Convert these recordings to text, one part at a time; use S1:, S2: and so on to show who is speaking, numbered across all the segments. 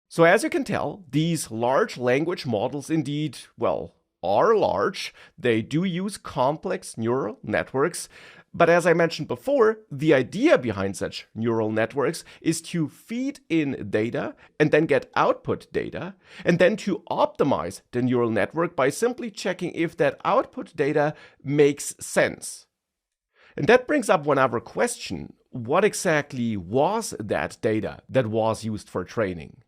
S1: So as you can tell, these large language models indeed, well, are large. They do use complex neural networks. But as I mentioned before, the idea behind such neural networks is to feed in data and then get output data, and then to optimize the neural network by simply checking if that output data makes sense. And that brings up one other question. What exactly was that data that was used for training?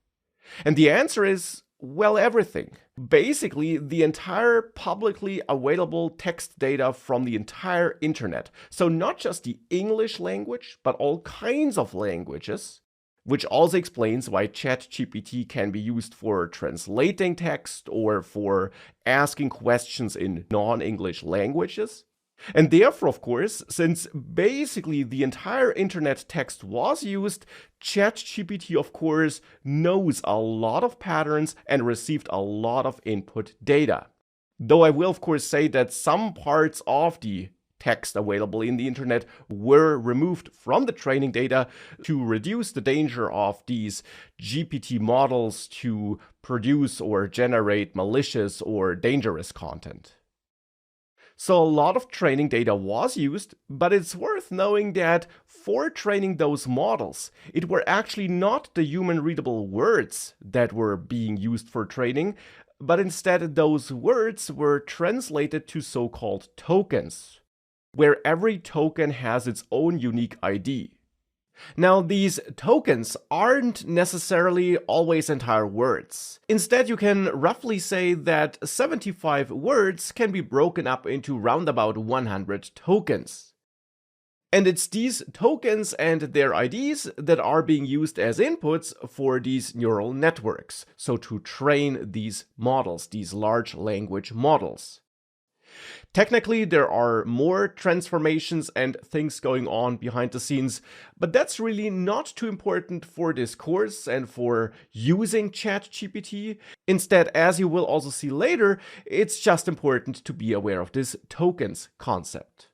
S1: And the answer is, well, everything. Basically, the entire publicly available text data from the entire internet. So not just the English language, but all kinds of languages, which also explains why ChatGPT can be used for translating text or for asking questions in non-English languages. And therefore, of course, since basically the entire internet text was used, ChatGPT, of course, knows a lot of patterns and received a lot of input data. Though I will, of course, say that some parts of the text available in the internet were removed from the training data to reduce the danger of these GPT models to produce or generate malicious or dangerous content. So a lot of training data was used, but it's worth knowing that for training those models, it were actually not the human readable words that were being used for training, but instead those words were translated to so-called tokens, where every token has its own unique ID. Now, these tokens aren't necessarily always entire words. Instead, you can roughly say that 75 words can be broken up into roundabout 100 tokens. And it's these tokens and their IDs that are being used as inputs for these neural networks, so to train these models, these large language models. Technically, there are more transformations and things going on behind the scenes, but that's really not too important for this course and for using ChatGPT. Instead, as you will also see later, it's just important to be aware of this tokens concept.